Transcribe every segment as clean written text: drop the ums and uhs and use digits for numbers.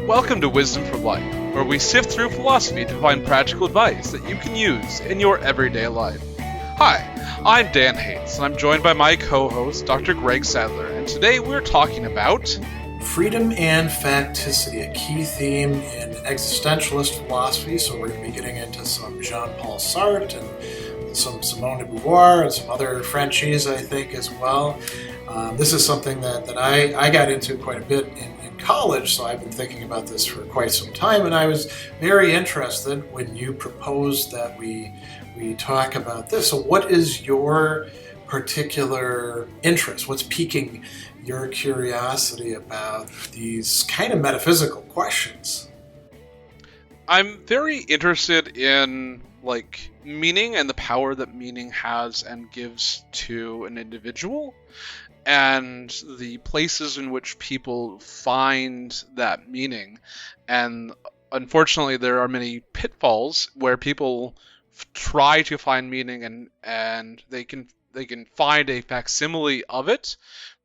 Welcome to Wisdom for Life, where we sift through philosophy to find practical advice that you can use in your everyday life. Hi, I'm Dan Hayes, and I'm joined by my co-host, Dr. Greg Sadler, and today we're talking about freedom and facticity, a key theme in existentialist philosophy. So we're going to be getting into some Jean-Paul Sartre and some Simone de Beauvoir and some other Frenchies, I think, as well. This is something that I got into quite a bit in college, so I've been thinking about this for quite some time, and I was very interested when you proposed that we talk about this. So what is your particular interest? What's piquing your curiosity about these kind of metaphysical questions? I'm very interested in meaning and the power that meaning has and gives to an individual, and the places in which people find that meaning. And unfortunately, there are many pitfalls where people try to find meaning and they can find a facsimile of it,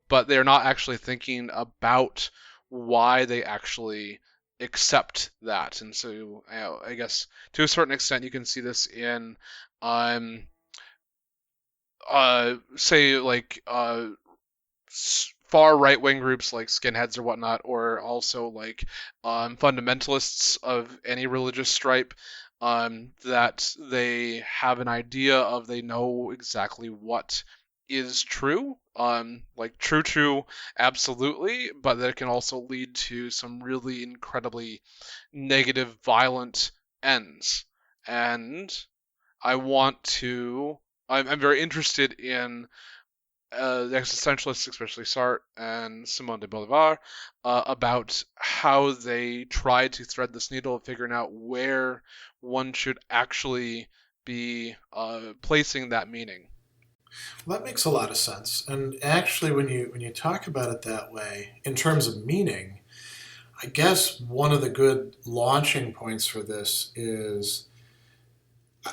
but they're not actually thinking about why they actually accept that. And so I guess to a certain extent you can see this in far right-wing groups like skinheads or whatnot, or also fundamentalists of any religious stripe, that they have an idea of, they know exactly what is true, true absolutely, but that can also lead to some really incredibly negative, violent ends. And I'm very interested in the existentialists, especially Sartre and Simone de Beauvoir, about how they try to thread this needle of figuring out where one should actually be placing that meaning. Well, that makes a lot of sense. And actually, when you talk about it that way, in terms of meaning, I guess one of the good launching points for this is,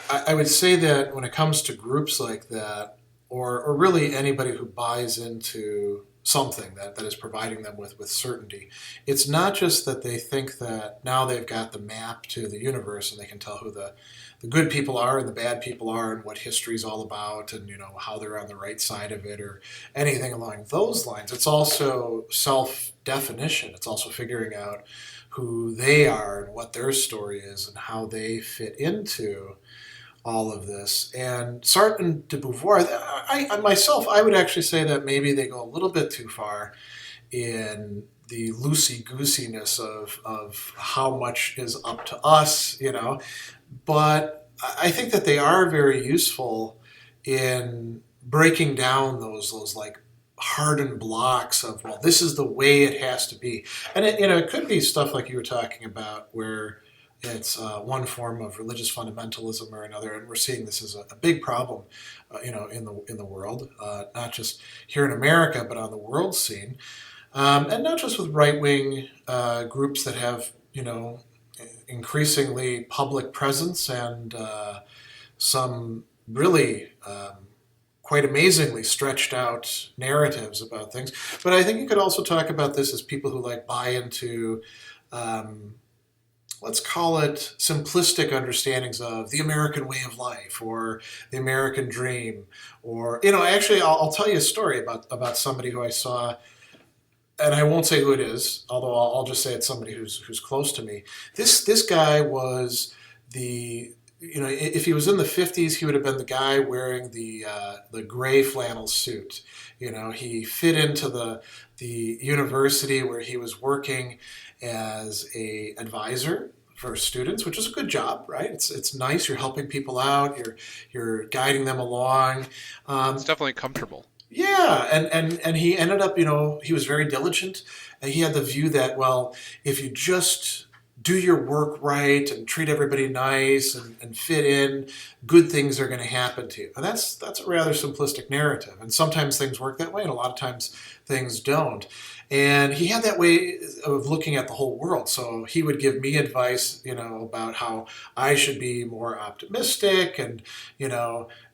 I would say that when it comes to groups like that, or really anybody who buys into something that is providing them with certainty, it's not just that they think that now they've got the map to the universe and they can tell who the good people are and the bad people are and what history's all about and how they're on the right side of it or anything along those lines. It's also self-definition. It's also figuring out who they are and what their story is and how they fit into all of this. And Sartre and de Beauvoir, I would actually say that maybe they go a little bit too far in the loosey-goosiness of how much is up to us, But I think that they are very useful in breaking down those hardened blocks of, well, this is the way it has to be. And it could be stuff like you were talking about where it's one form of religious fundamentalism or another, and we're seeing this as a big problem, in the world, not just here in America, but on the world scene, and not just with right-wing groups that have increasingly public presence and some really quite amazingly stretched out narratives about things. But I think you could also talk about this as people who buy into let's call it simplistic understandings of the American way of life or the American dream. Or, actually, I'll tell you a story about somebody who I saw, and I won't say who it is, although I'll just say it's somebody who's close to me. This guy was if he was in the 50s, he would have been the guy wearing the gray flannel suit. He fit into the university where he was working as a advisor for students, which is a good job, right? It's nice. You're helping people out. You're guiding them along. It's definitely comfortable. Yeah, and he ended up, he was very diligent, and he had the view that, well, if you just do your work right and treat everybody nice and fit in, good things are going to happen to you. And that's a rather simplistic narrative. And sometimes things work that way, and a lot of times things don't. And he had that way of looking at the whole world. So he would give me advice, about how I should be more optimistic and,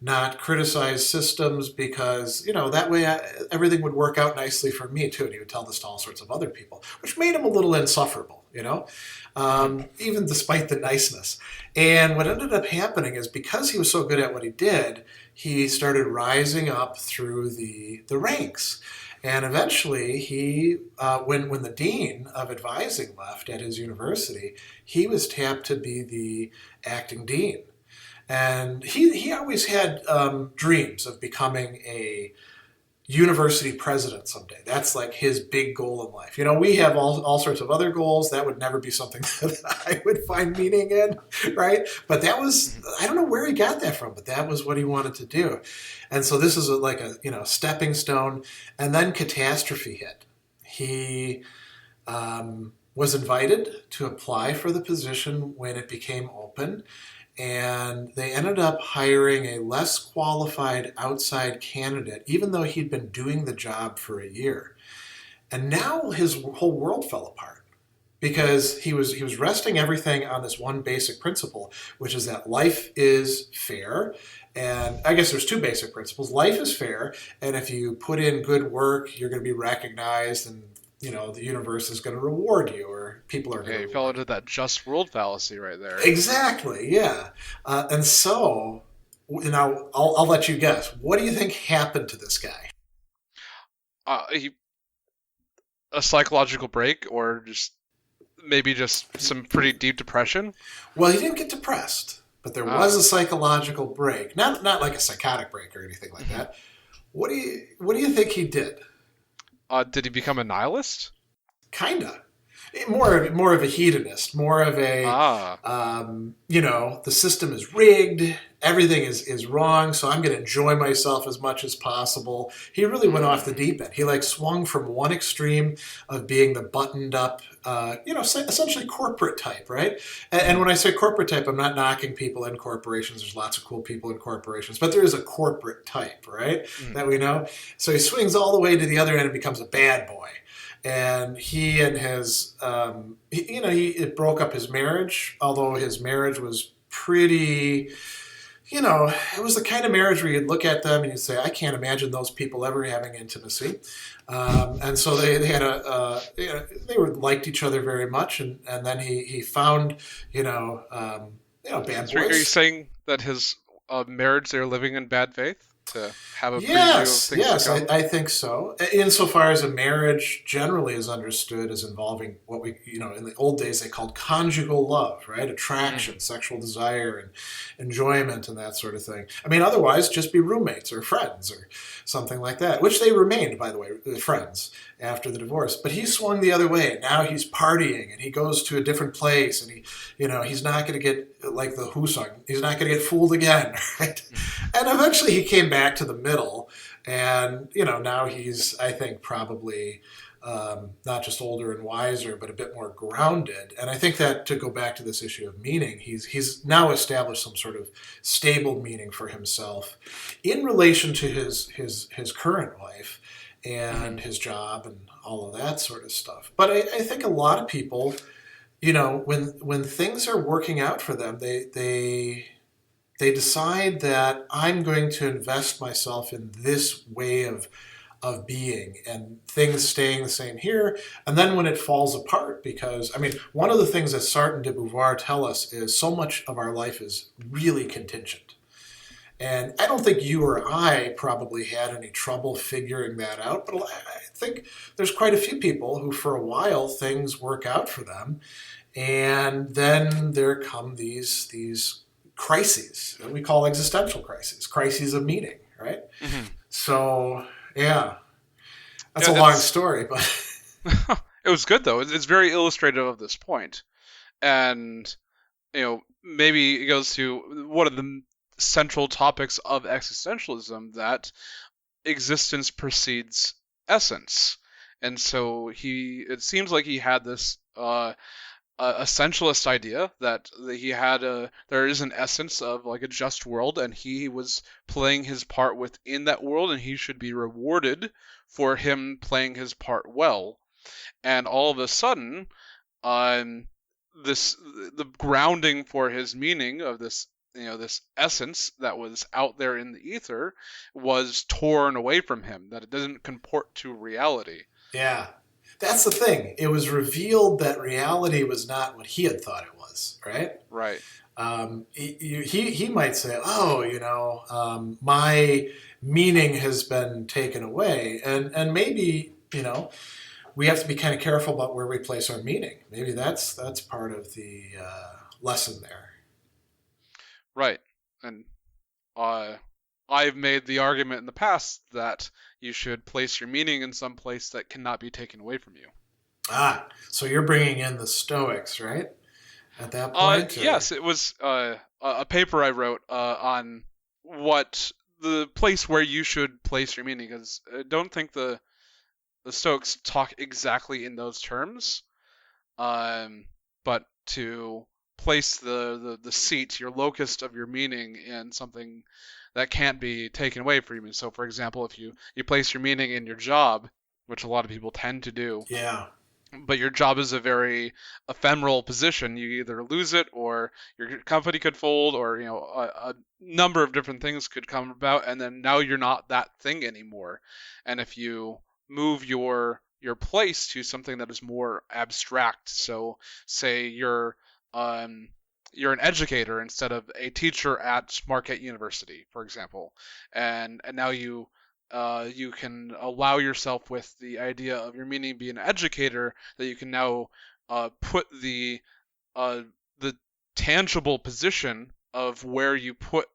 not criticize systems because, that way everything would work out nicely for me too. And he would tell this to all sorts of other people, which made him a little insufferable, even despite the niceness. And what ended up happening is because he was so good at what he did, he started rising up through the ranks. And eventually, he, when the dean of advising left at his university, he was tapped to be the acting dean. And he always had dreams of becoming a university president someday. That's like his big goal in life. We have all sorts of other goals. That would never be something that I would find meaning in, right? But that was, I don't know where he got that from, but that was what he wanted to do. And so this is like a stepping stone. And then catastrophe hit. He was invited to apply for the position when it became open. And they ended up hiring a less qualified outside candidate, even though he'd been doing the job for a year. And now his whole world fell apart because he was resting everything on this one basic principle, which is that life is fair. And I guess there's two basic principles. Life is fair, and if you put in good work, you're going to be recognized, and the universe is going to reward you, or people are going to. You fell into that just world fallacy right there. Exactly, yeah. And so, now I'll let you guess. What do you think happened to this guy? A psychological break, or maybe some pretty deep depression? Well, he didn't get depressed, but there was a psychological break. Not like a psychotic break or anything like that. What do you think he did? Did he become a nihilist? Kinda. More of a hedonist, more of a, the system is rigged, everything is wrong, so I'm going to enjoy myself as much as possible. He really went off the deep end. He swung from one extreme of being the buttoned up, essentially corporate type, right? And when I say corporate type, I'm not knocking people in corporations. There's lots of cool people in corporations, but there is a corporate type, right? That we know. So he swings all the way to the other end and becomes a bad boy. And he and his, it broke up his marriage, although his marriage was pretty, it was the kind of marriage where you'd look at them and you'd say, I can't imagine those people ever having intimacy. And so they had they liked each other very much. And then he found, bad boys. Are you saying that his marriage, they're living in bad faith? To have a yes, I think so. Insofar as a marriage generally is understood as involving what we, in the old days they called conjugal love, right? Attraction, sexual desire, and enjoyment, and that sort of thing. I mean, otherwise, just be roommates or friends or something like that, which they remained, by the way, friends after the divorce. But he swung the other way. Now he's partying, and he goes to a different place, and he's not going to get, like the Who song, he's not going to get fooled again, right? And eventually he came back to the middle, and now he's, I think, probably not just older and wiser, but a bit more grounded. And I think that, to go back to this issue of meaning, he's now established some sort of stable meaning for himself in relation to his current life and his job and all of that sort of stuff. But I think a lot of people, when things are working out for them, they decide that I'm going to invest myself in this way of being, and things staying the same here. And then when it falls apart, because, one of the things that Sartre and de Beauvoir tell us is so much of our life is really contingent. And I don't think you or I probably had any trouble figuring that out, but I think there's quite a few people who, for a while, things work out for them. And then there come these crises that we call existential crises of meaning, right? So, yeah, that's a long story, but it was good though. It's very illustrative of this point, and maybe it goes to one of the central topics of existentialism, that existence precedes essence, and so it seems like he had this essentialist idea that he had there is an essence of like a just world, and he was playing his part within that world, and he should be rewarded for him playing his part well. And all of a sudden, um, the grounding for his meaning of this, this essence that was out there in the ether was torn away from him, that it doesn't comport to reality. Yeah. That's the thing. It was revealed that reality was not what he had thought it was, right? Right. He might say, "Oh, my meaning has been taken away," and maybe we have to be kind of careful about where we place our meaning. Maybe that's part of the lesson there. Right. And I've made the argument in the past that you should place your meaning in some place that cannot be taken away from you. Ah, so you're bringing in the Stoics, right? At that point? Yes, it was a paper I wrote on what the place where you should place your meaning, because I don't think the Stoics talk exactly in those terms, but to place the seat, your locus of your meaning, in something that can't be taken away from you. So, for example, if you place your meaning in your job, which a lot of people tend to do, Yeah. but your job is a very ephemeral position, you either lose it, or your company could fold, or a number of different things could come about, and then now you're not that thing anymore. And if you move your place to something that is more abstract, so say you're an educator instead of a teacher at Marquette University, for example, and now you can allow yourself, with the idea of your meaning being an educator, that you can now put the tangible position of where you put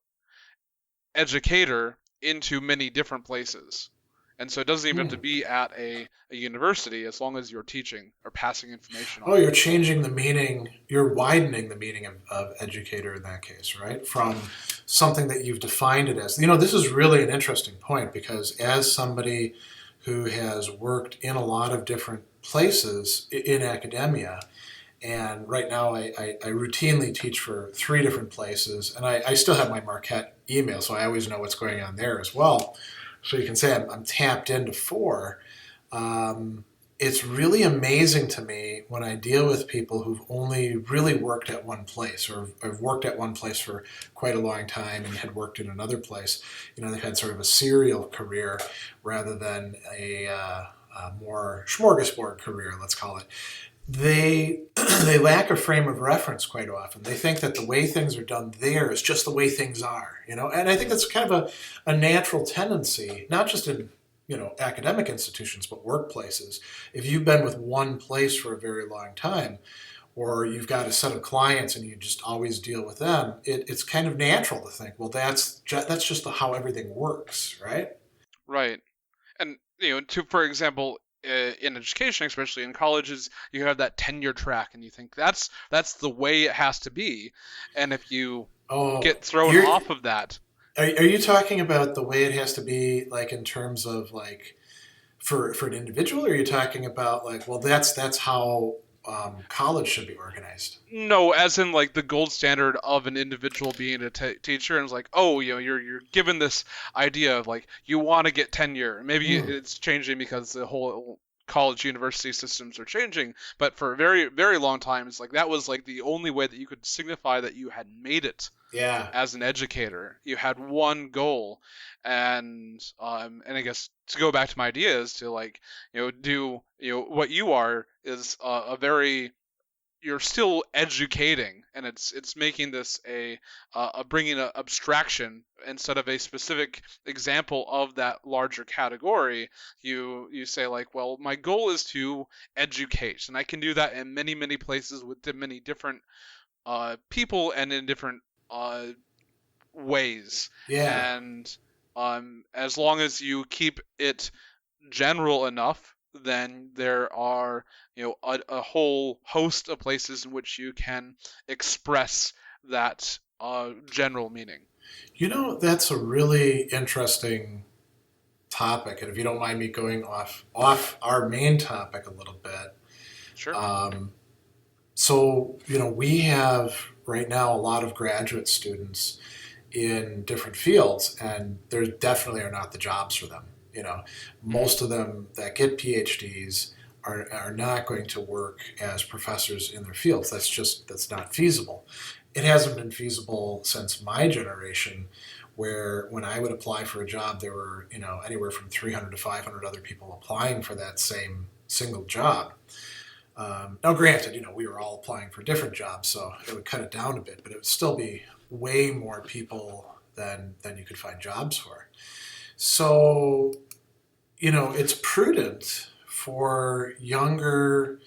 educator into many different places. And so it doesn't even have to be at a university, as long as you're teaching or passing information on. Oh, you're changing the meaning, you're widening the meaning of educator in that case, right? From something that you've defined it as. This is really an interesting point, because as somebody who has worked in a lot of different places in academia, and right now I routinely teach for 3 different places, and I still have my Marquette email, so I always know what's going on there as well. So you can say I'm tapped into 4. It's really amazing to me when I deal with people who've only really worked at one place, or have worked at one place for quite a long time and had worked in another place. They've had sort of a serial career rather than a more smorgasbord career, let's call it. They lack a frame of reference quite often. They think that the way things are done there is just the way things are, and I think that's kind of a natural tendency, not just in academic institutions, but workplaces. If you've been with one place for a very long time, or you've got a set of clients and you just always deal with them, it's kind of natural to think, well, that's just how everything works, right? Right. And for example, in education, especially in colleges, you have that tenure track, and you think that's the way it has to be. And if you get thrown off of that, are you talking about the way it has to be, like in terms of like for an individual, or are you talking about like, well, that's how college should be organized? No, as in like the gold standard of an individual being a teacher, and it's like, oh, you're given this idea of like you want to get tenure. Maybe it's changing because the whole college university systems are changing, but for a very, very long time, it's like that was like the only way that you could signify that you had made it. Yeah. As an educator, you had one goal, and I guess to go back to my idea is to like do what you are is a very, you're still educating, and it's making this a bringing an abstraction instead of a specific example of that larger category. You say like, well, my goal is to educate, and I can do that in many, many places with many different people and in different ways. Yeah. And as long as you keep it general enough, then there are a whole host of places in which you can express that general meaning. That's a really interesting topic, and if you don't mind me going off our main topic a little bit. Sure. So, we have right now a lot of graduate students in different fields, and there definitely are not the jobs for them. Mhm. Most of them that get PhDs are not going to work as professors in their fields. That's not feasible. It hasn't been feasible since my generation, where when I would apply for a job, there were, anywhere from 300 to 500 other people applying for that same single job. Now, granted, we were all applying for different jobs, so it would cut it down a bit, but it would still be way more people than you could find jobs for. So, it's prudent for younger,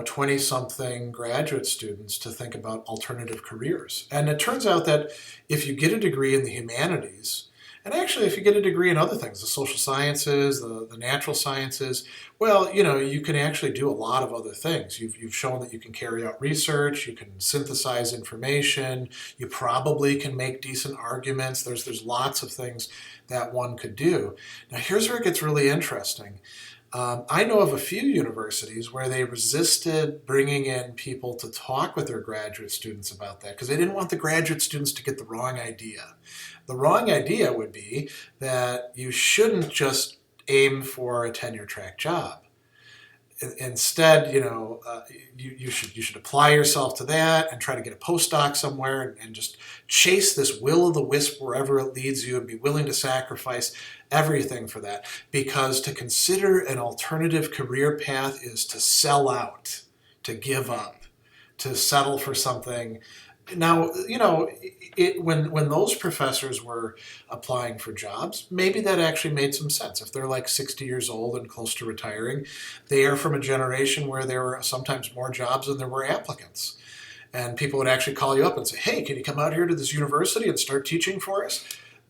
20 something graduate students to think about alternative careers. And it turns out that if you get a degree in the humanities, and actually if you get a degree in other things, the social sciences, the natural sciences, well, you can actually do a lot of other things. You've shown that you can carry out research, you can synthesize information, you probably can make decent arguments. There's lots of things that one could do. Now, here's where it gets really interesting. I know of a few universities where they resisted bringing in people to talk with their graduate students about that because they didn't want the graduate students to get the wrong idea. The wrong idea would be that you shouldn't just aim for a tenure track job. Instead, you should apply yourself to that and try to get a postdoc somewhere and just chase this will o' the wisp wherever it leads you and be willing to sacrifice everything for that. Because to consider an alternative career path is to sell out, to give up, to settle for something. Now, when those professors were applying for jobs, maybe that actually made some sense. If they're like 60 years old and close to retiring, they are from a generation where there were sometimes more jobs than there were applicants. And people would actually call you up and say, hey, can you come out here to this university and start teaching for us?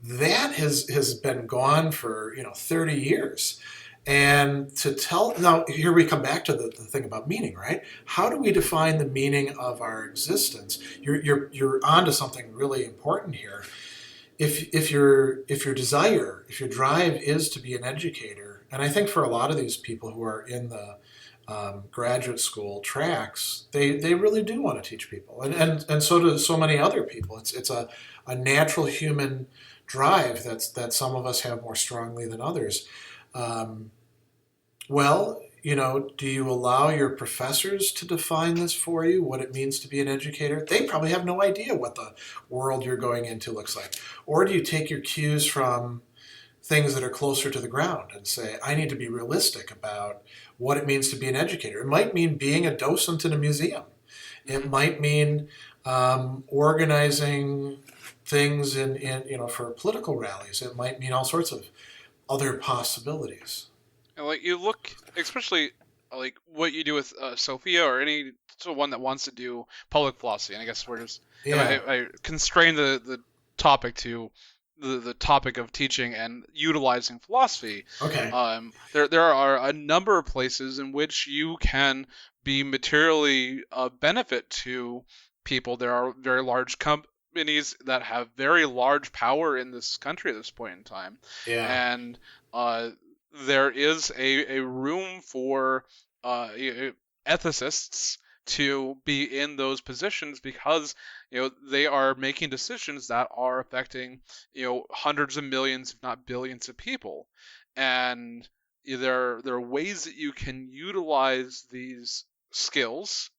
That has been gone for 30 years. And now here we come back to the thing about meaning, right? How do we define the meaning of our existence? You're onto something really important here. If your drive is to be an educator, and I think for a lot of these people who are in the graduate school tracks, they really do want to teach people, and so do so many other people. It's a natural human drive that some of us have more strongly than others. Well, do you allow your professors to define this for you, what it means to be an educator? They probably have no idea what the world you're going into looks like. Or do you take your cues from things that are closer to the ground and say, I need to be realistic about what it means to be an educator? It might mean being a docent in a museum. It might mean organizing things for political rallies. It might mean all sorts of other possibilities. And like you look, especially like what you do with Sophia or any one that wants to do public philosophy. And I guess we're just I constrain the topic to the topic of teaching and utilizing philosophy. Okay. There are a number of places in which you can be materially of benefit to people. There are very large companies that have very large power in this country at this point in time. Yeah. And there is a room for ethicists to be in those positions because they are making decisions that are affecting hundreds of millions, if not billions, of people, and there are ways that you can utilize these skills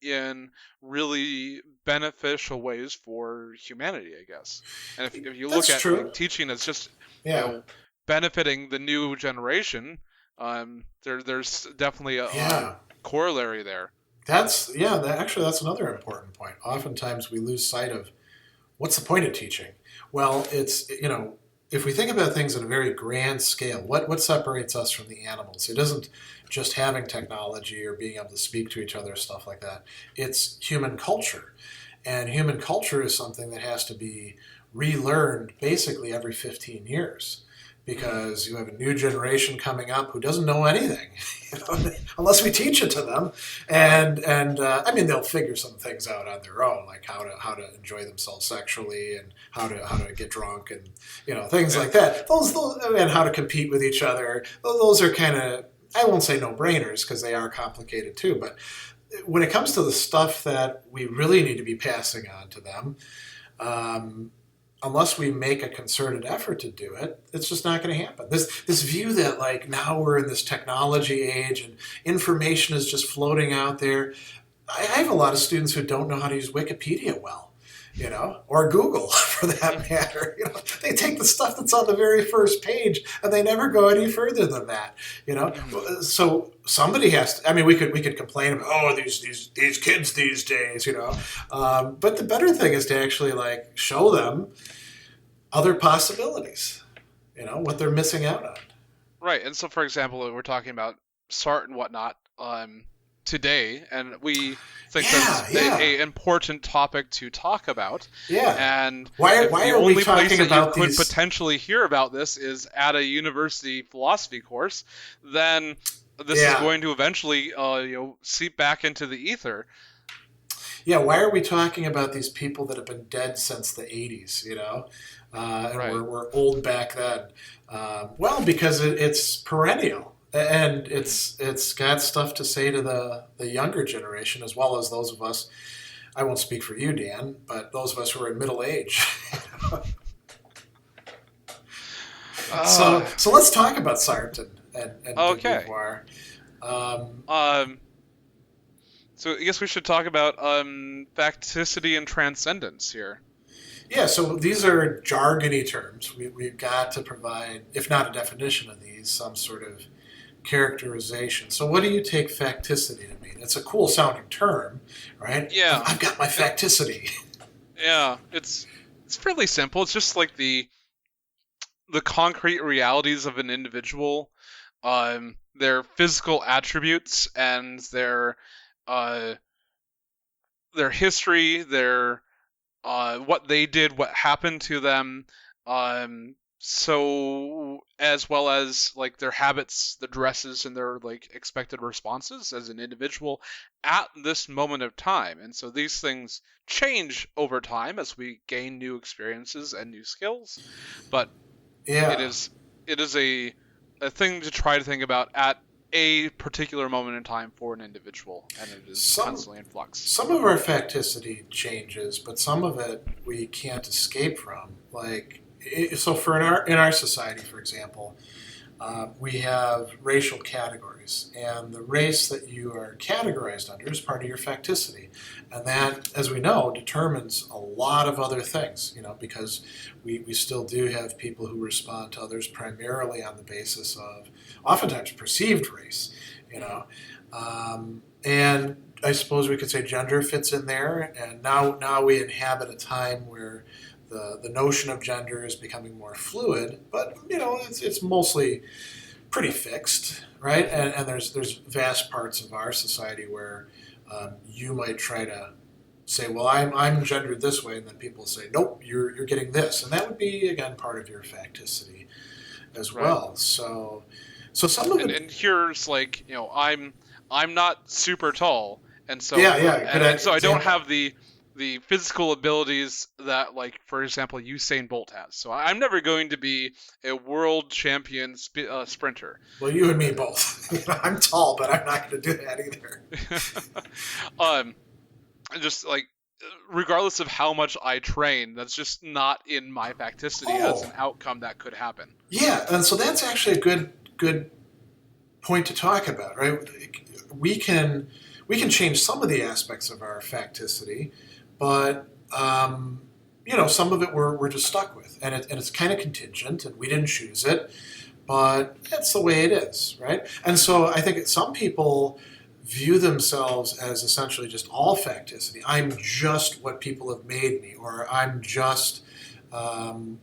in really beneficial ways for humanity, I guess. And if you look at like, teaching as just benefiting the new generation, there's definitely a corollary there. That's another important point. Oftentimes we lose sight of what's the point of teaching. Well, it's if we think about things on a very grand scale, what separates us from the animals? It isn't just having technology or being able to speak to each other, stuff like that. It's human culture, and human culture is something that has to be relearned basically every 15 years. Because you have a new generation coming up who doesn't know anything, unless we teach it to them. And I mean, they'll figure some things out on their own, like how to enjoy themselves sexually and how to get drunk and things like that. Those and how to compete with each other. Those are kind of, I won't say no brainers because they are complicated too, but when it comes to the stuff that we really need to be passing on to them, um, unless we make a concerted effort to do it, it's just not going to happen. This view that like now we're in this technology age and information is just floating out there. I have a lot of students who don't know how to use Wikipedia well, or Google for that matter. They take the stuff that's on the very first page and they never go any further than that. So somebody has to. I mean, we could complain about these kids these days, but the better thing is to actually like show them other possibilities, what they're missing out on. Right, and so for example, we're talking about Sartre and whatnot today, and we think that's an important topic to talk about. Yeah. And why the are only we talking place that about you these... could potentially hear about this is at a university philosophy course, then this is going to eventually seep back into the ether. Yeah, why are we talking about these people that have been dead since the 80s, and Right. we're old back then? Well, because it's perennial. And it's got stuff to say to the younger generation, as well as those of us, I won't speak for you, Dan, but those of us who are in middle age. So let's talk about Sartre and de Beauvoir. So I guess we should talk about facticity and transcendence here. Yeah, so these are jargony terms. We've got to provide, if not a definition of these, some sort of characterization. So what do you take facticity to mean? It's a cool sounding term, right? Yeah. I've got my facticity. Yeah, it's fairly simple. It's just like the concrete realities of an individual, their physical attributes and their history, their what they did, what happened to them, so as well as like their habits, the dresses, and their like expected responses as an individual at this moment of time. And so these things change over time as we gain new experiences and new skills. But it is a thing to try to think about at a particular moment in time for an individual, and it is constantly in flux. Some of our facticity changes, but some of it we can't escape from. So for in our society, for example, we have racial categories, and the race that you are categorized under is part of your facticity. And that, as we know, determines a lot of other things, because we still do have people who respond to others primarily on the basis of oftentimes perceived race, and I suppose we could say gender fits in there, and now we inhabit a time where the notion of gender is becoming more fluid, but it's mostly pretty fixed, right? And there's vast parts of our society where you might try to say, well, I'm gendered this way, and then people say, nope, you're getting this, and that would be again part of your facticity as well. So some of it, and here's like I'm not super tall, and so so I don't have the physical abilities that, like, for example, Usain Bolt has. So I'm never going to be a world champion sprinter. Well, you and me both. I'm tall, but I'm not going to do that either. Just like, regardless of how much I train, that's just not in my facticity as an outcome that could happen. Yeah, and so that's actually a good point to talk about, right? We can change some of the aspects of our facticity, but some of it we're just stuck with, and it's kind of contingent, and we didn't choose it, but that's the way it is, right? And so I think some people view themselves as essentially just all facticity. I'm just what people have made me, or I'm just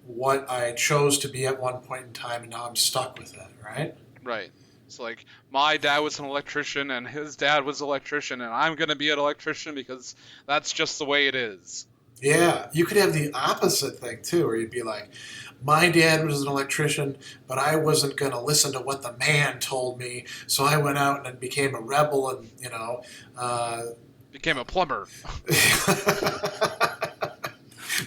what I chose to be at one point in time, and now I'm stuck with it, right? Right. It's like, my dad was an electrician, and his dad was an electrician, and I'm going to be an electrician because that's just the way it is. Yeah, you could have the opposite thing, too, where you'd be like, my dad was an electrician, but I wasn't going to listen to what the man told me, so I went out and became a rebel and, became a plumber.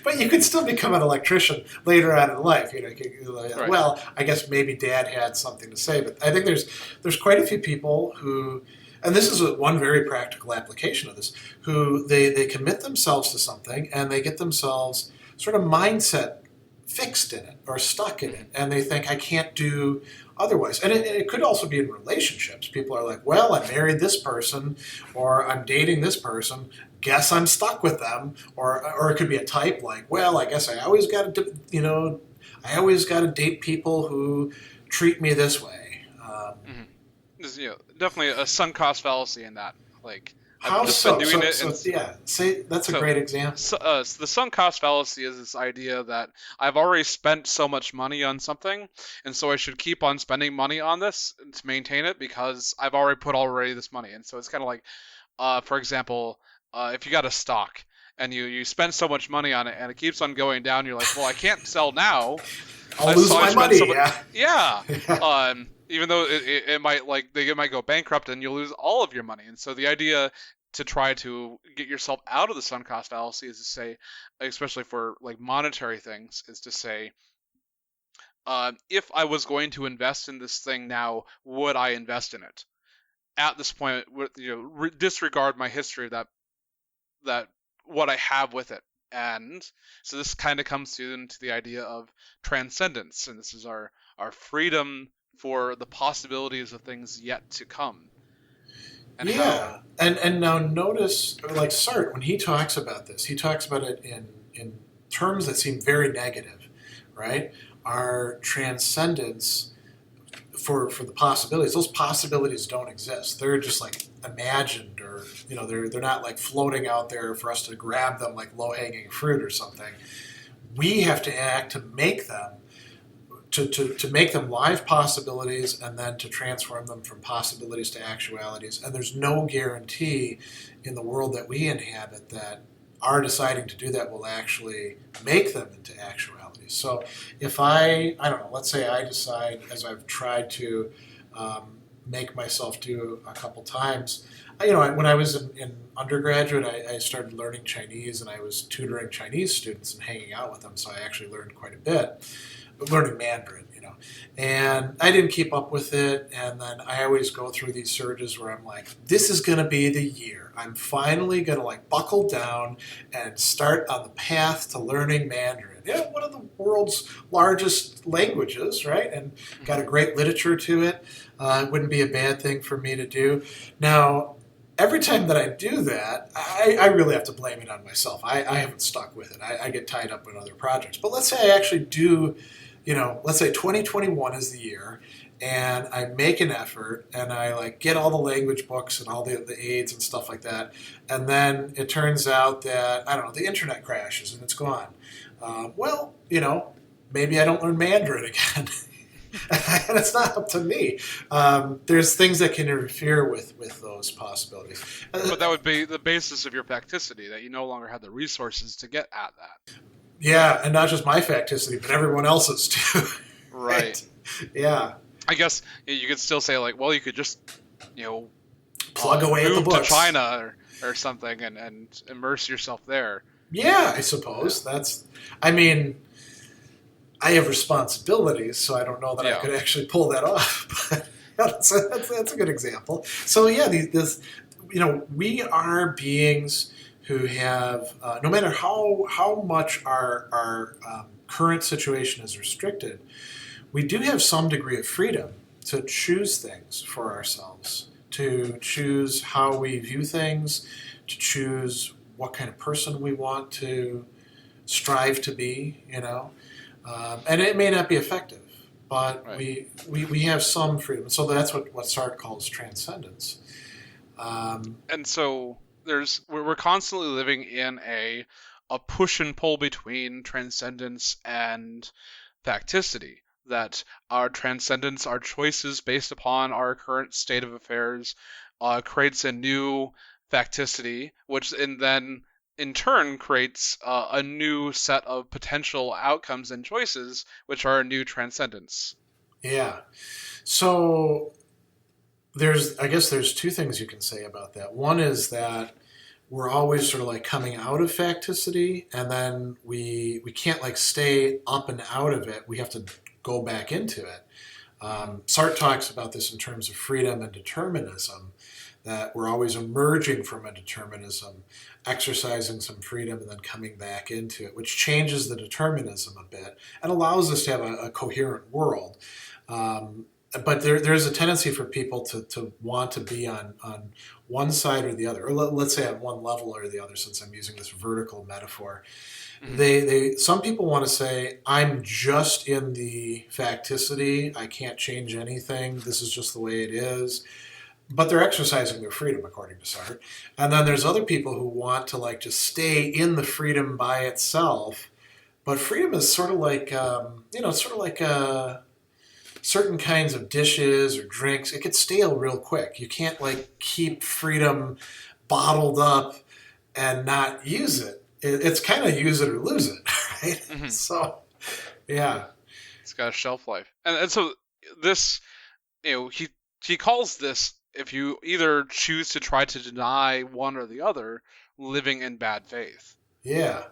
But you could still become an electrician later on in life. Right. Well, I guess maybe Dad had something to say, but I think there's quite a few people who And this is one very practical application of this, who they commit themselves to something and they get themselves sort of mindset fixed in it or stuck in it. And they think, I can't do otherwise. And it could also be in relationships. People are like, well, I married this person or I'm dating this person. Guess I'm stuck with them. Or it could be a type like, well, I guess I always got to, I always got to date people who treat me this way. There's, definitely a sunk cost fallacy in that. Like, How I've just so? been doing it. Say that's a great example. So the sunk cost fallacy is this idea that I've already spent so much money on something, and so I should keep on spending money on this to maintain it because I've already put this money. And so it's kind of like, for example, if you got a stock and you spend so much money on it and it keeps on going down, you're like, well, I can't sell now. I'll lose my money. Yeah. Even though it might they might go bankrupt and you'll lose all of your money. And so the idea to try to get yourself out of the sunk cost fallacy is to say, especially for like monetary things, is to say, if I was going to invest in this thing now, would I invest in it? At this point, disregard my history of that what I have with it. And so this kind of comes into the idea of transcendence, and this is our freedom for the possibilities of things yet to come. And and now notice, like Sartre, when he talks about this, he talks about it in terms that seem very negative, right? Our transcendence for the possibilities. Those possibilities don't exist. They're just like imagined, or they're not like floating out there for us to grab them like low-hanging fruit or something. We have to act to make them to make them live possibilities and then to transform them from possibilities to actualities. And there's no guarantee in the world that we inhabit that our deciding to do that will actually make them into actualities. So if I don't know, let's say I decide, as I've tried to make myself do a couple times, when I was in undergraduate, I started learning Chinese, and I was tutoring Chinese students and hanging out with them, so I actually learned quite a bit. Learning Mandarin, and I didn't keep up with it, and then I always go through these surges where I'm like, this is going to be the year. I'm finally going to like buckle down and start on the path to learning Mandarin. One of the world's largest languages, right? And got a great literature to it. It wouldn't be a bad thing for me to do. Now, every time that I do that, I really have to blame it on myself. I haven't stuck with it. I get tied up in other projects. But let's say I actually do, let's say 2021 is the year, and I make an effort, and I like get all the language books and all the aids and stuff like that, and then it turns out that, I don't know, the internet crashes and it's gone. Maybe I don't learn Mandarin again. And it's not up to me. There's things that can interfere with those possibilities. But that would be the basis of your facticity, that you no longer have the resources to get at that. Yeah, and not just my facticity, but everyone else's too. Right. Yeah. I guess you could still say, like, well, you could just, plug away at the books. Move to China or something and immerse yourself there. Yeah, I suppose. Yeah. I have responsibilities, so I don't know that I could actually pull that off. But that's a good example. So yeah, we are beings who have, no matter how much our current situation is restricted, we do have some degree of freedom to choose things for ourselves, to choose how we view things, to choose what kind of person we want to strive to be, and it may not be effective, but right. we have some freedom. So that's what Sartre calls transcendence. And so we're constantly living in a push and pull between transcendence and facticity. That our transcendence, our choices based upon our current state of affairs, creates a new facticity, which then in turn creates a new set of potential outcomes and choices, which are a new transcendence. Yeah. So I guess there's two things you can say about that. One is that we're always sort of like coming out of facticity, and then we can't like stay up and out of it. We have to go back into it. Sartre talks about this in terms of freedom and determinism, that we're always emerging from a determinism, exercising some freedom, and then coming back into it, which changes the determinism a bit and allows us to have a coherent world. But there's a tendency for people to want to be on one side or the other, or let's say on one level or the other, since I'm using this vertical metaphor. Mm-hmm. Some people want to say, I'm just in the facticity, I can't change anything, this is just the way it is. But they're exercising their freedom, according to Sartre. And then there's other people who want to like just stay in the freedom by itself. But freedom is sort of like, certain kinds of dishes or drinks. It gets stale real quick. You can't like keep freedom bottled up and not use it. It's kind of use it or lose it, right? Mm-hmm. So, yeah. It's got a shelf life. And so this, he calls this, if you either choose to try to deny one or the other, living in bad faith. Yeah.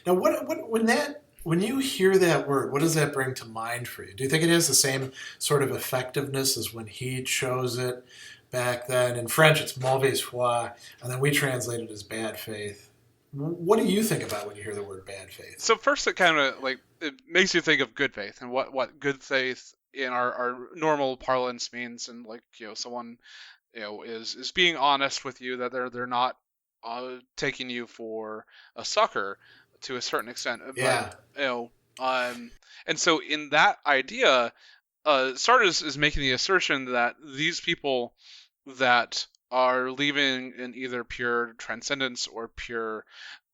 Now, when you hear that word, what does that bring to mind for you? Do you think it has the same sort of effectiveness as when he chose it back then? In French, it's mauvaise foi, and then we translate it as bad faith. What do you think about when you hear the word bad faith? So first, it kind of it makes you think of good faith and what good faith in our normal parlance means, and someone is being honest with you, that they're not taking you for a sucker to a certain extent. Yeah. But, and so in that idea, Sartre is making the assertion that these people that are leaving in either pure transcendence or pure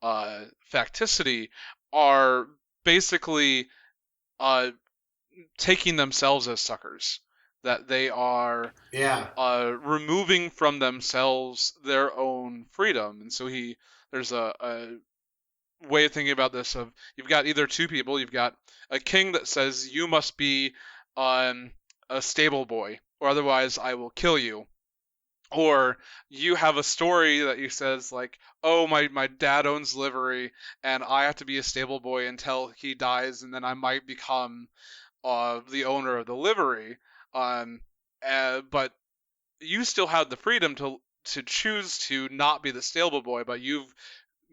facticity are basically taking themselves as suckers. That they are removing from themselves their own freedom. And so there's a way of thinking about this of, you've got either two people. You've got a king that says, you must be a stable boy, or otherwise I will kill you. Or you have a story that you says like, oh, my dad owns livery and I have to be a stable boy until he dies, and then I might become the owner of the livery. But you still have the freedom to choose to not be the stable boy, but you've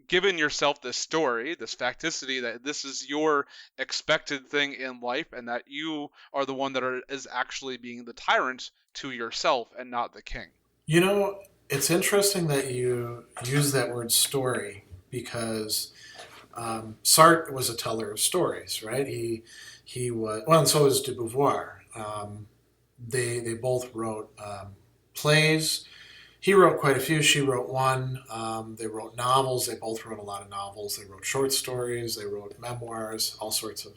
given yourself this story, this facticity, that this is your expected thing in life, and that you are the one that is actually being the tyrant to yourself and not the king. It's interesting that you use that word story, because Sartre was a teller of stories, right? He was, well, and so was de Beauvoir. They both wrote plays. He wrote quite a few. She wrote one. They wrote novels. They both wrote a lot of novels. They wrote short stories. They wrote memoirs, all sorts of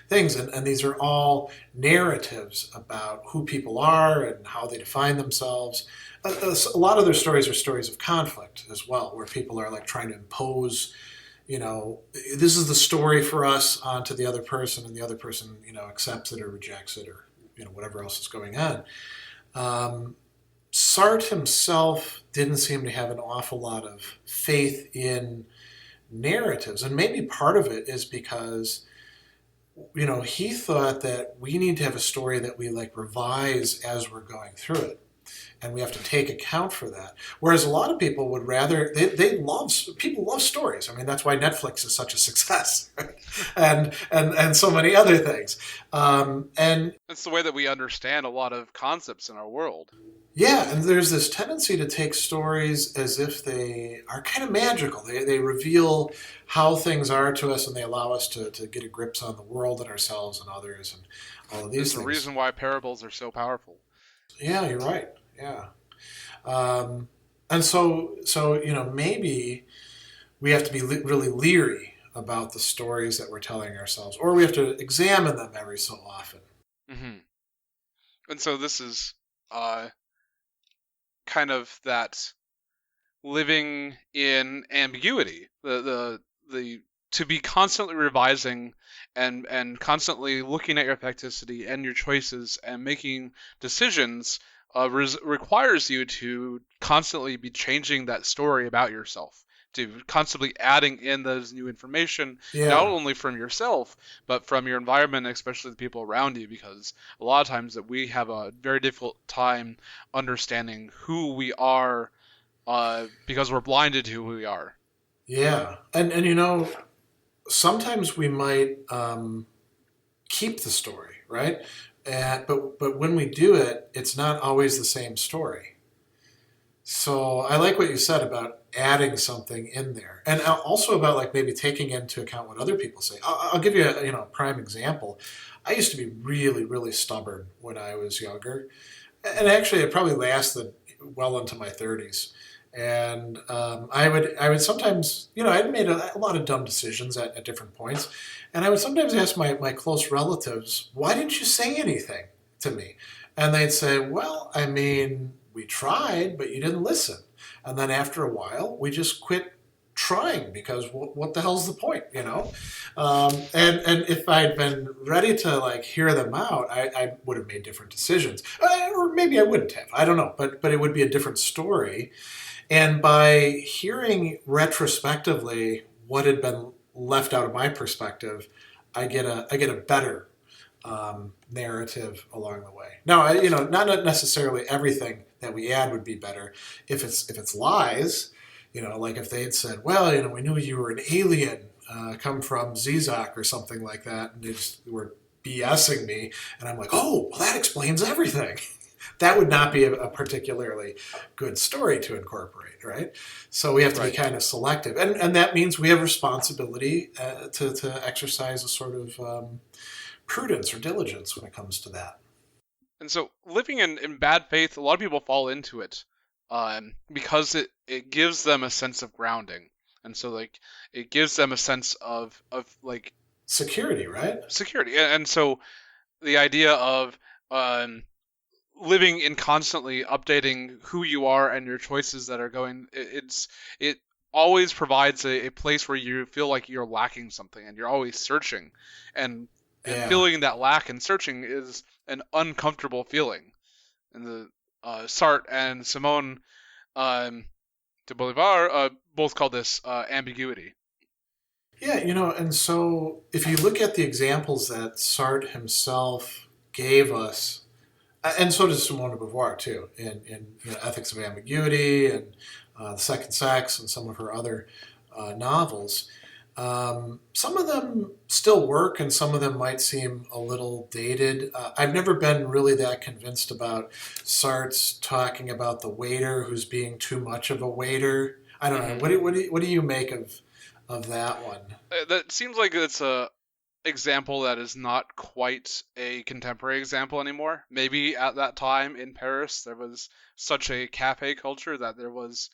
things. And these are all narratives about who people are and how they define themselves. A lot of their stories are stories of conflict as well, where people are like trying to impose, this is the story for us onto the other person, and the other person, accepts it or rejects it, or, whatever else is going on. Sartre himself didn't seem to have an awful lot of faith in narratives. And maybe part of it is because, he thought that we need to have a story that we revise as we're going through it. And we have to take account for that. Whereas a lot of people would rather, people love stories. I mean, that's why Netflix is such a success, right? and so many other things. And it's the way that we understand a lot of concepts in our world. Yeah, and there's this tendency to take stories as if they are kind of magical. They reveal how things are to us, and they allow us to get a grip on the world and ourselves and others and all of these things. There's a reason why parables are so powerful. Yeah, you're right. Yeah. And so maybe we have to be really leery about the stories that we're telling ourselves, or we have to examine them every so often. Mm-hmm. And so this is kind of that living in ambiguity, the to be constantly revising and constantly looking at your facticity and your choices and making decisions requires you to constantly be changing that story about yourself, to constantly adding in those new information, not only from yourself, but from your environment, especially the people around you, because a lot of times that we have a very difficult time understanding who we are because we're blinded to who we are. Yeah, and sometimes we might keep the story, right? But when we do it, it's not always the same story. So I like what you said about adding something in there, and also about like maybe taking into account what other people say. I'll give you a prime example. I used to be really really stubborn when I was younger, and actually it probably lasted well into my 30s. And I would sometimes I'd made a lot of dumb decisions at different points, and I would sometimes ask my close relatives, why didn't you say anything to me? And they'd say, well, I mean, we tried, but you didn't listen. And then after a while, we just quit trying because what the hell's the point, and if I'd been ready to like hear them out, I would have made different decisions, or maybe I wouldn't have. I don't know, but it would be a different story. And by hearing retrospectively what had been left out of my perspective, I get a better narrative along the way. Now, not necessarily everything that we add would be better. If it's lies, like if they had said, well, we knew you were an alien, come from Zizak or something like that, and they just were BSing me, and I'm like, oh, well, that explains everything. That would not be a particularly good story to incorporate, right? So we have to be kind of selective. And that means we have responsibility to exercise a sort of prudence or diligence when it comes to that. And so living in bad faith, a lot of people fall into it because it gives them a sense of grounding. And so like it gives them a sense of like security, right? Security. And so the idea of living in constantly updating who you are and your choices that are going, it always provides a place where you feel like you're lacking something and you're always searching, and feeling that lack and searching is an uncomfortable feeling. And the Sartre and Simone de Beauvoir both call this ambiguity. Yeah, and so if you look at the examples that Sartre himself gave us, and so does Simone de Beauvoir too, in Ethics of Ambiguity and The Second Sex and some of her other novels. Some of them still work, and some of them might seem a little dated. I've never been really that convinced about Sartre's talking about the waiter who's being too much of a waiter. I don't know. What do you make of that one? That seems like it's a example that is not quite a contemporary example anymore. Maybe at that time in Paris there was such a cafe culture that there was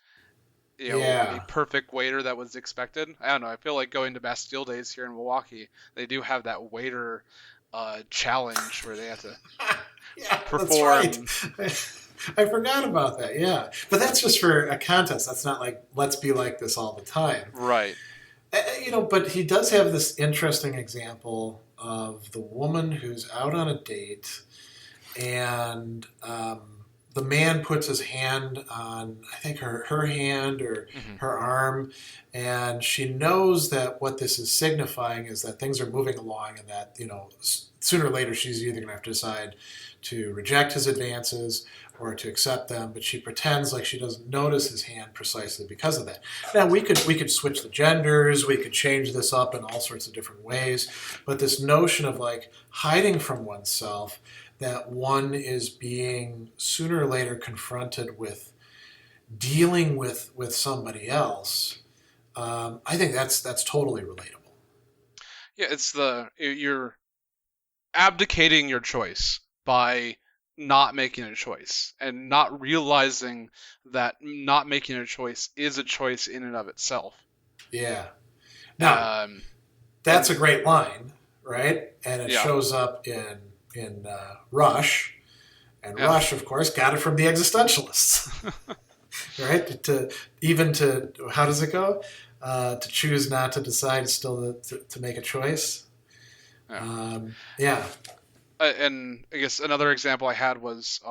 a perfect waiter that was expected. I don't know, I feel like going to Bastille Days here in Milwaukee, they do have that waiter challenge where they have to perform. That's right. I forgot about that, yeah. But that's just for a contest. That's not like, let's be like this all the time. Right. But he does have this interesting example of the woman who's out on a date, and the man puts his hand on, I think, her hand or her arm, and she knows that what this is signifying is that things are moving along, and that, sooner or later she's either going to have to decide to reject his advances or to accept them, but she pretends like she doesn't notice his hand precisely because of that. Now, we could switch the genders, we could change this up in all sorts of different ways, but this notion of like hiding from oneself, that one is being sooner or later confronted with dealing with somebody else, I think that's totally relatable. Yeah, it's you're abdicating your choice by not making a choice and not realizing that not making a choice is a choice in and of itself. Yeah. Now, that's a great line, right? And it shows up in Rush, and Rush, of course, got it from the Existentialists, right? To how does it go? To choose not to decide is still to make a choice. And I guess another example I had was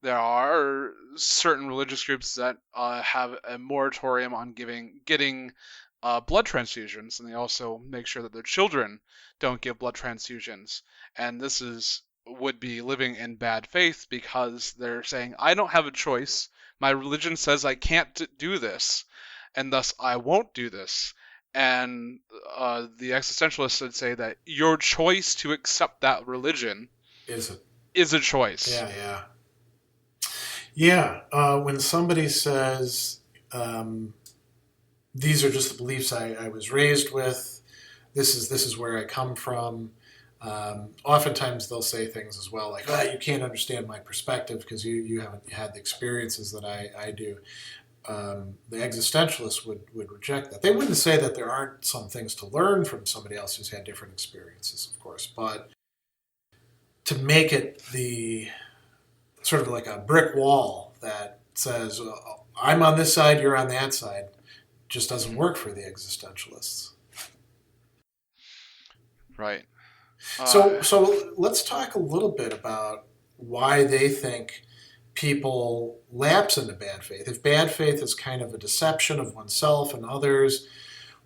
there are certain religious groups that have a moratorium on getting blood transfusions, and they also make sure that their children don't give blood transfusions. And this is would be living in bad faith because they're saying, I don't have a choice. My religion says I can't do this, and thus I won't do this. And the existentialists would say that your choice to accept that religion is a choice. Yeah. Yeah. When somebody says, these are just the beliefs I was raised with, this is where I come from, oftentimes they'll say things as well like, you can't understand my perspective because you haven't had the experiences that I do. The existentialists would reject that. They wouldn't say that there aren't some things to learn from somebody else who's had different experiences, of course, but to make it the sort of like a brick wall that says, I'm on this side, you're on that side, just doesn't work for the existentialists. Right. So let's talk a little bit about why they think people lapse into bad faith. If bad faith is kind of a deception of oneself and others,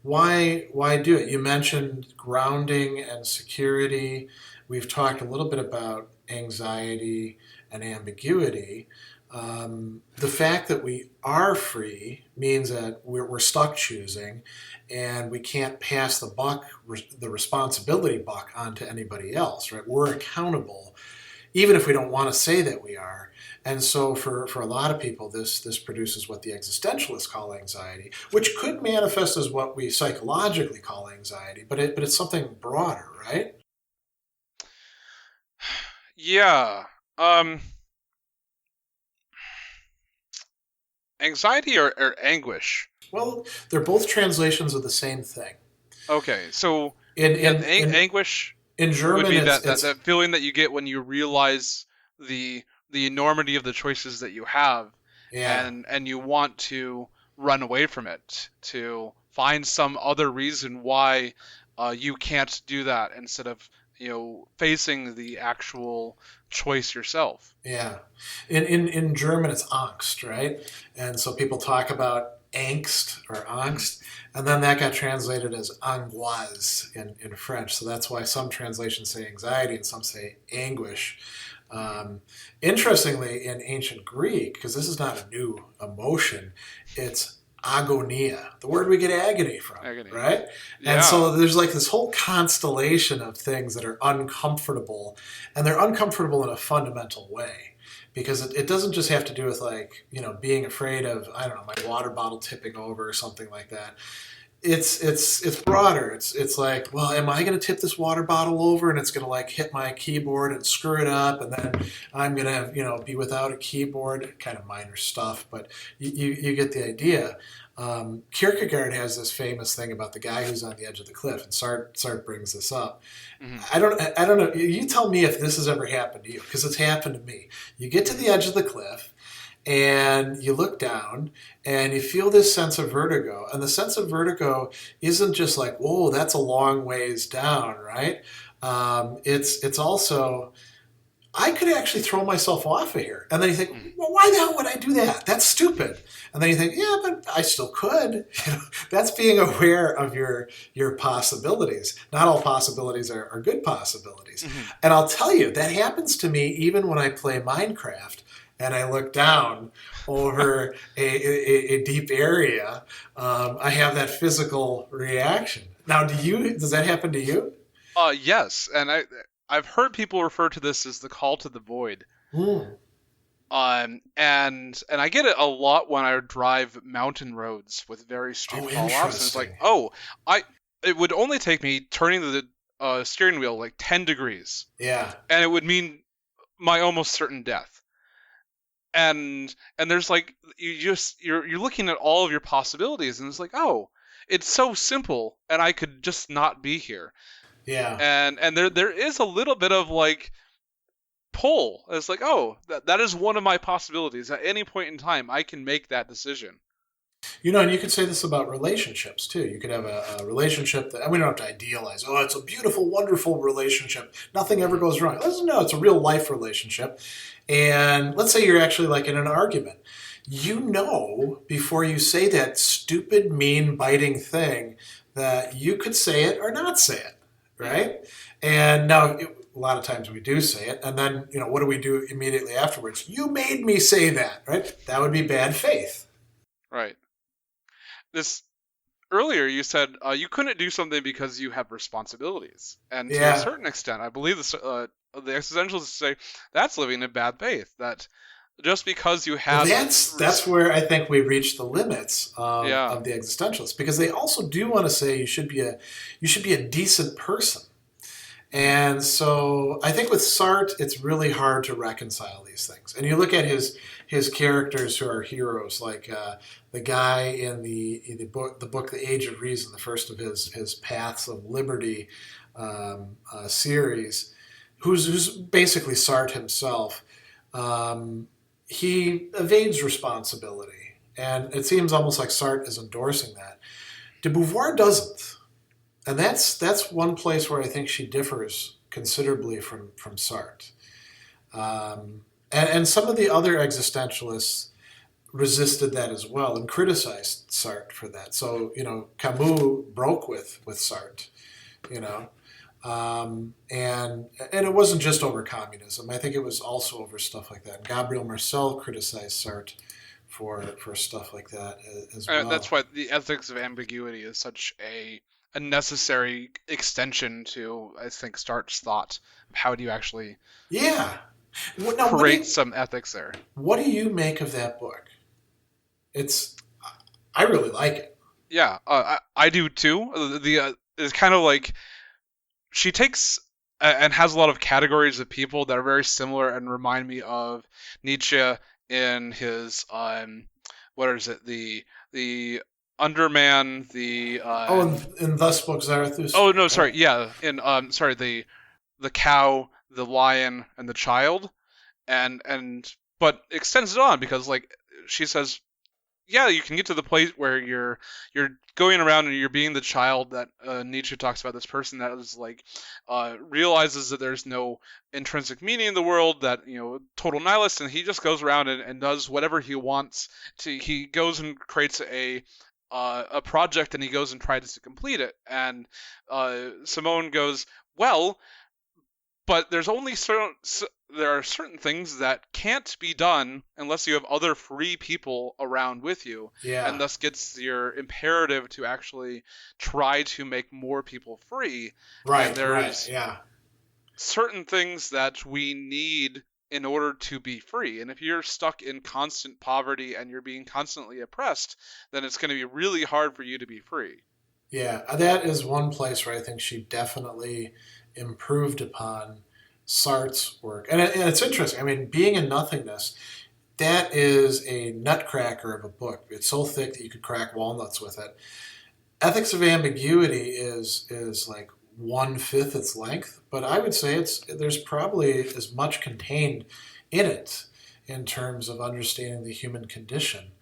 why do it? You mentioned grounding and security. We've talked a little bit about anxiety and ambiguity. The fact that we are free means that we're stuck choosing, and we can't pass the responsibility buck onto anybody else, right? We're accountable, even if we don't want to say that we are. And so for a lot of people, this produces what the existentialists call anxiety, which could manifest as what we psychologically call anxiety, but it's something broader, right? Yeah. Anxiety or anguish? Well, they're both translations of the same thing. Okay, so anguish in German would be that feeling that you get when you realize the enormity of the choices that you have, and you want to run away from it, to find some other reason why you can't do that instead of facing the actual choice yourself. Yeah. In German, it's Angst, right? And so people talk about angst or angst, and then that got translated as angoisse in French. So that's why some translations say anxiety and some say anguish. Interestingly, in ancient Greek, because this is not a new emotion, it's agonia, the word we get agony from, right? Yeah. And so there's like this whole constellation of things that are uncomfortable, and they're uncomfortable in a fundamental way, because it doesn't just have to do with like, being afraid of, I don't know, my water bottle tipping over or something like that. It's broader. It's like, well, am I going to tip this water bottle over and it's going to like hit my keyboard and screw it up, and then I'm going to be without a keyboard? Kind of minor stuff, but you get the idea. Kierkegaard has this famous thing about the guy who's on the edge of the cliff, and Sartre brings this up. Mm-hmm. I don't know. You tell me if this has ever happened to you, because it's happened to me. You get to the edge of the cliff, and you look down and you feel this sense of vertigo. And the sense of vertigo isn't just like, whoa, that's a long ways down, right? It's also, I could actually throw myself off of here. And then you think, well, why the hell would I do that? That's stupid. And then you think, yeah, but I still could. That's being aware of your possibilities. Not all possibilities are good possibilities. Mm-hmm. And I'll tell you, that happens to me even when I play Minecraft and I look down over a deep area. I have that physical reaction. Now, does that happen to you? Yes, and I've heard people refer to this as the call to the void. And I get it a lot when I drive mountain roads with very steep fall-offs. And it's like, it would only take me turning the steering wheel like 10 degrees. Yeah. And it would mean my almost certain death. And there's like, you're looking at all of your possibilities, and it's like, oh, it's so simple, and I could just not be here. Yeah. And there is a little bit of like pull. It's like, oh, that is one of my possibilities. At any point in time, I can make that decision. And you could say this about relationships too. You could have a relationship that, we don't have to idealize. Oh, it's a beautiful, wonderful relationship. Nothing ever goes wrong. No, it's a real life relationship. And let's say you're actually like in an argument. Before you say that stupid, mean, biting thing that you could say it or not say it, right? And now a lot of times we do say it, and then what do we do immediately afterwards? You made me say that, right? That would be bad faith. Right. This earlier you said you couldn't do something because you have responsibilities, and to a certain extent, I believe the existentialists say that's living in bad faith. That just because you have that's where I think we reach the limits of the existentialists, because they also do want to say you should be a decent person. And so I think with Sartre, it's really hard to reconcile these things. And you look at his characters who are heroes, like the guy in the book, The Age of Reason, the first of his Paths of Liberty series, who's basically Sartre himself. He evades responsibility, and it seems almost like Sartre is endorsing that. De Beauvoir doesn't. And that's one place where I think she differs considerably from Sartre. And some of the other existentialists resisted that as well and criticized Sartre for that. So, Camus broke with Sartre, and it wasn't just over communism. I think it was also over stuff like that. And Gabriel Marcel criticized Sartre for stuff like that as well. That's why the ethics of ambiguity is such a necessary extension to, I think, Sartre's thought. How do you actually create some ethics there? What do you make of that book? I really like it. Yeah, I do too. It's kind of like she takes and has a lot of categories of people that are very similar and remind me of Nietzsche in his what is it, the Underman, in Thus Spoke Zarathustra. Oh no, sorry, yeah, in the cow, the lion, and the child, but extends it on because like she says, yeah, you can get to the place where you're going around and you're being the child that Nietzsche talks about, this person that is like realizes that there's no intrinsic meaning in the world, that total nihilist, and he just goes around and does whatever he wants to. He goes and creates a project and he goes and tries to complete it, and Simone goes, well, but there are certain things that can't be done unless you have other free people around with you, and thus gets your imperative to actually try to make more people free. Right, and there's certain things that we need in order to be free. And if you're stuck in constant poverty and you're being constantly oppressed, then it's going to be really hard for you to be free. Yeah, that is one place where I think she definitely improved upon Sartre's work. And it's interesting. I mean, Being in Nothingness, that is a nutcracker of a book. It's so thick that you could crack walnuts with it. Ethics of Ambiguity is like 1/5 its length, but I would say there's probably as much contained in it in terms of understanding the human condition.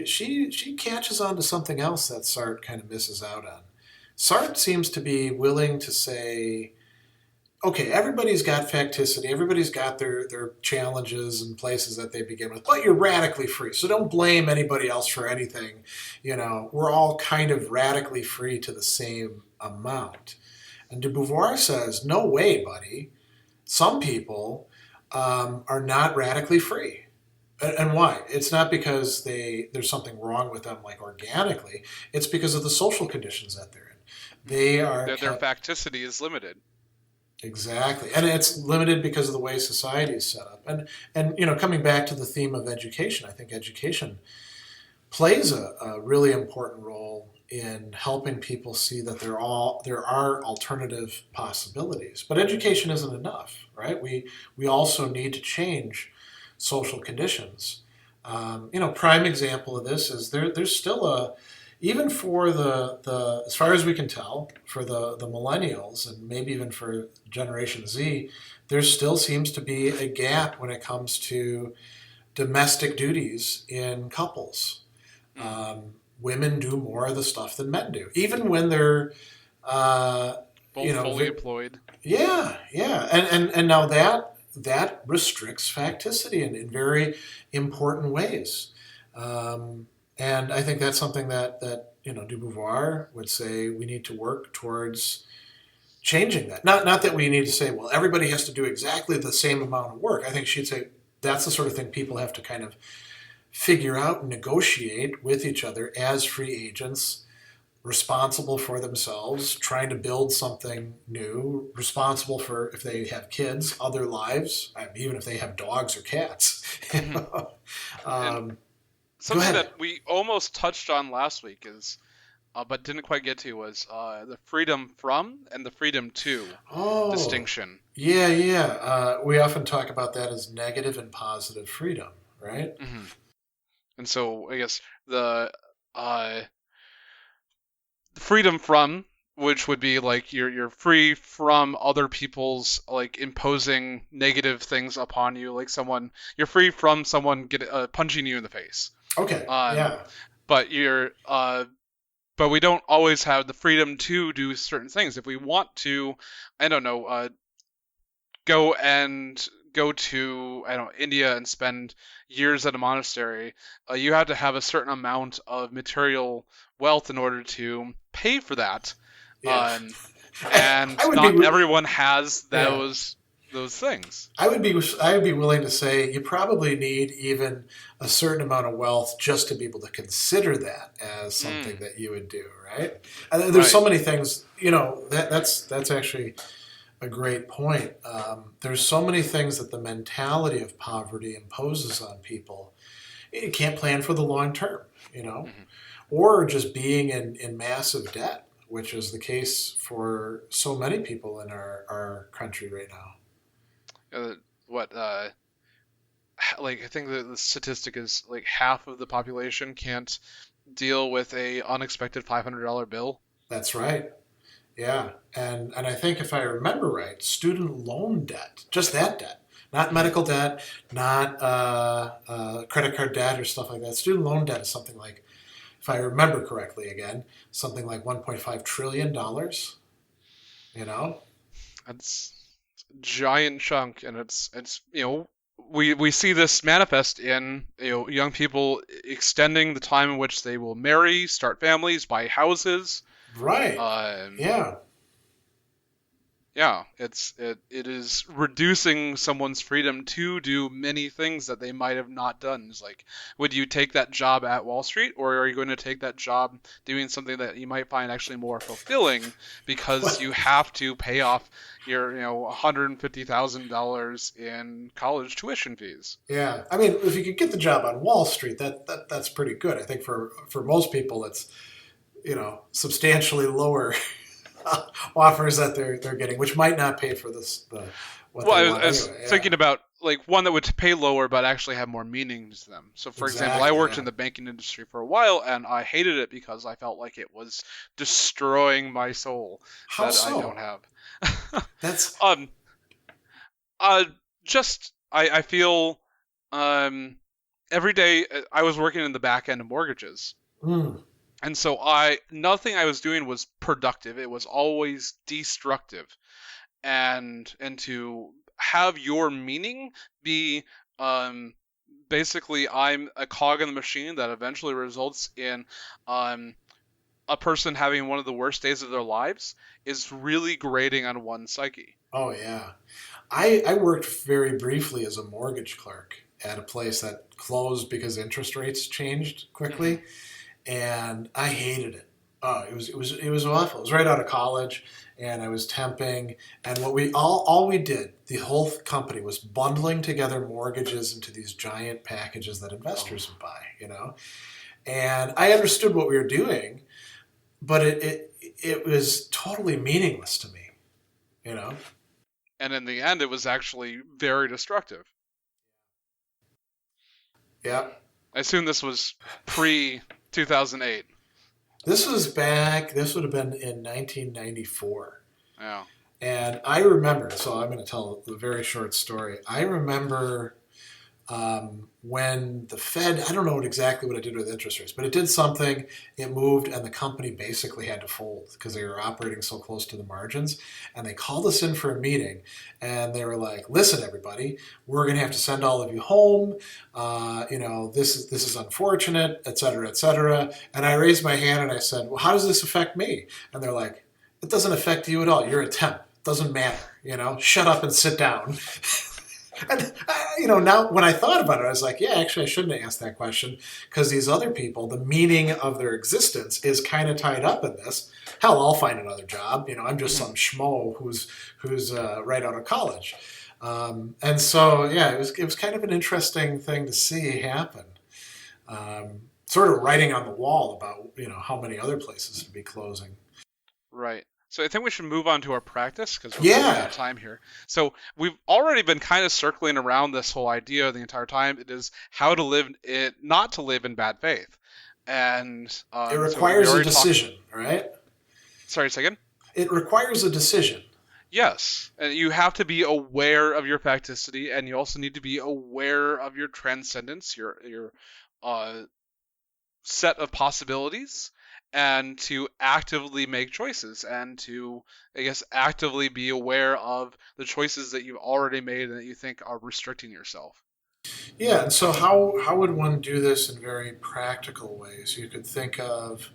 She catches on to something else that Sartre kind of misses out on. Sartre seems to be willing to say, okay, everybody's got facticity, everybody's got their challenges and places that they begin with, but you're radically free, so don't blame anybody else for anything. We're all kind of radically free to the same amount. And de Beauvoir says, no way, buddy. Some people are not radically free. And why? It's not because there's something wrong with them, like organically. It's because of the social conditions that they're in. Their facticity is limited. Exactly, and it's limited because of the way society is set up. And coming back to the theme of education, I think education plays a really important role in helping people see that there are alternative possibilities. But education isn't enough, right? We also need to change social conditions. Prime example of this is there's still even for the as far as we can tell, for the millennials and maybe even for Generation Z, there still seems to be a gap when it comes to domestic duties in couples. Women do more of the stuff than men do, even when they're both fully employed. Yeah, and now that restricts facticity in very important ways. And I think that's something that de Beauvoir would say we need to work towards changing that. Not that we need to say, well, everybody has to do exactly the same amount of work. I think she'd say that's the sort of thing people have to kind of figure out and negotiate with each other as free agents, responsible for themselves, trying to build something new, responsible for, if they have kids, other lives, even if they have dogs or cats. And something that we almost touched on last week is, but didn't quite get to, was the freedom from and the freedom to distinction. Yeah. We often talk about that as negative and positive freedom, right? Mm-hmm. And so I guess the freedom from, which would be like you're free from other people's like imposing negative things upon you, like you're free from someone punching you in the face. Okay. Yeah. But but we don't always have the freedom to do certain things. If we want to, I don't know, go to India and spend years at a monastery, you have to have a certain amount of material wealth in order to pay for that. Yeah. And not everyone has those things. I would be willing to say you probably need even a certain amount of wealth just to be able to consider that as something that you would do, right? And there's so many things, that's actually a great point. There's so many things that the mentality of poverty imposes on people. You can't plan for the long term, or just being in massive debt, which is the case for so many people in our country right now. I think the statistic is like half of the population can't deal with a unexpected $500 bill. That's right. Yeah, and I think if I remember right, student loan debt, just that debt, not medical debt, not credit card debt or stuff like that. Student loan debt is something like, if I remember correctly again, something like $1.5 trillion. That's a giant chunk, and it's we see this manifest in young people extending the time in which they will marry, start families, buy houses. Right. Yeah, it is reducing someone's freedom to do many things that they might have not done. It's like, would you take that job at Wall Street, or are you going to take that job doing something that you might find actually more fulfilling because you have to pay off your $150,000 in college tuition fees? Yeah, I mean, if you could get the job on Wall Street, that's pretty good. I think for most people, it's substantially lower offers that they're getting, which might not pay for this. I was thinking about like one that would pay lower but actually have more meaning to them. So, for example, I worked in the banking industry for a while, and I hated it because I felt like it was destroying my soul. How so? I don't have. That's I feel every day I was working in the back end of mortgages. And so nothing I was doing was productive. It was always destructive. And to have your meaning be basically I'm a cog in the machine that eventually results in a person having one of the worst days of their lives is really grating on one's psyche. Oh, yeah. I worked very briefly as a mortgage clerk at a place that closed because interest rates changed quickly. And I hated it. It was awful. It was right out of college, and I was temping. And what all we did, the whole company, was bundling together mortgages into these giant packages that investors would buy. And I understood what we were doing, but it was totally meaningless to me. And in the end, it was actually very destructive. Yeah. I assume this was pre-2008. This would have been in 1994. Yeah. And I remember, so I'm going to tell a very short story. I remember when the Fed, I don't know exactly what it did with interest rates, but it did something, it moved, and the company basically had to fold because they were operating so close to the margins. And they called us in for a meeting, and they were like, listen, everybody, we're going to have to send all of you home. This is unfortunate, et cetera, et cetera. And I raised my hand and I said, well, how does this affect me? And they're like, it doesn't affect you at all. You're a temp. Doesn't matter. Shut up and sit down. And, now when I thought about it, I was like, yeah, actually, I shouldn't have asked that question because these other people, the meaning of their existence is kind of tied up in this. Hell, I'll find another job. I'm just some schmo who's right out of college. And so, yeah, it was kind of an interesting thing to see happen. Sort of writing on the wall about, how many other places would be closing. Right. So I think we should move on to our practice because we're running out of time here. So we've already been kind of circling around this whole idea the entire time. It is how to live it, not to live in bad faith. And it requires a decision, right? Sorry, second? It requires a decision. Yes. And you have to be aware of your facticity, and you also need to be aware of your transcendence, your set of possibilities, and to actively make choices and to, I guess, actively be aware of the choices that you've already made and that you think are restricting yourself. Yeah, and so how would one do this in very practical ways? You could think of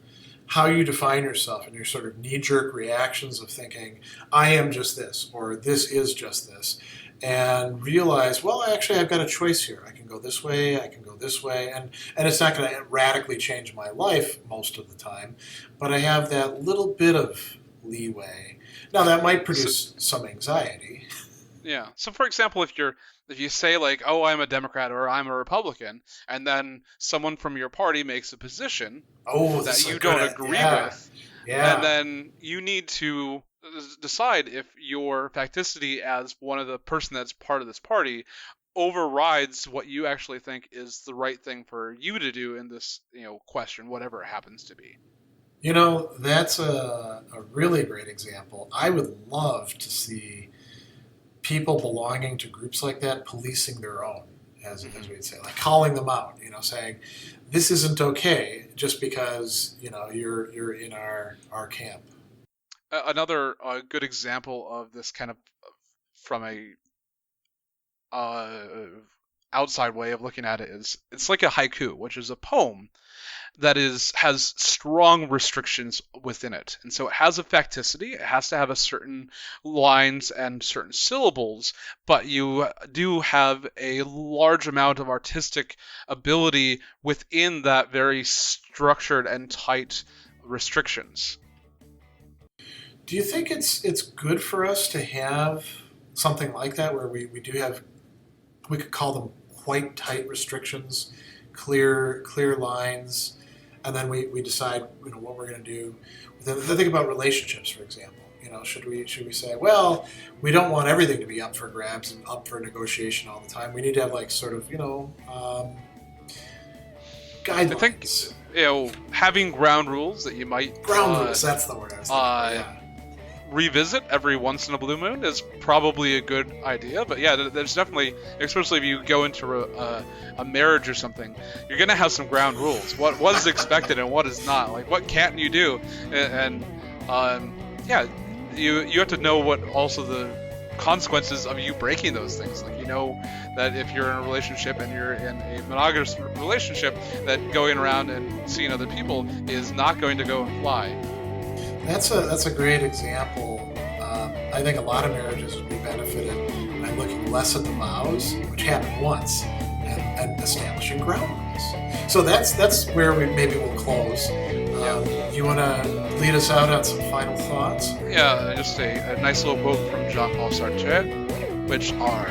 how you define yourself and your sort of knee-jerk reactions of thinking, I am just this, or this is just this, and realize, well, actually, I've got a choice here. I can go this way, I can go this way, and it's not going to radically change my life most of the time, but I have that little bit of leeway. Now, that might produce some anxiety. Yeah. So, for example, if you say, like, oh, I'm a Democrat or I'm a Republican, and then someone from your party makes a position that you don't agree with, and then you need to decide if your facticity as one of the person that's part of this party overrides what you actually think is the right thing for you to do in this, question, whatever it happens to be. That's a really great example. I would love to see people belonging to groups like that policing their own, as we'd say, like calling them out, saying, this isn't okay just because, you're in our camp. Another good example of this kind of from a outside way of looking at it is it's like a haiku, which is a poem that has strong restrictions within it. And so it has a facticity. It has to have a certain lines and certain syllables, but you do have a large amount of artistic ability within that very structured and tight restrictions. Do you think it's good for us to have something like that where we do have, we could call them quite tight restrictions, clear lines, and then we decide what we're going to do. Then think about relationships, for example. Should we say, well, we don't want everything to be up for grabs and up for negotiation all the time. We need to have like sort of guidelines. I think having ground rules that you might rules. That's the word I was thinking. Revisit every once in a blue moon is probably a good idea. But yeah, there's definitely, especially if you go into a marriage or something, you're gonna have some ground rules. What is expected and what is not. Like what can't you do? And you have to know what also the consequences of you breaking those things. Like that if you're in a relationship and you're in a monogamous relationship, that going around and seeing other people is not going to go and fly. That's a great example. I think a lot of marriages would be benefited by looking less at the vows, which happened once, and establishing ground rules. So that's where we'll close. You want to lead us out on some final thoughts? Yeah, just a nice little quote from Jean-Paul Sartre, which are,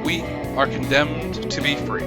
"We are condemned to be free."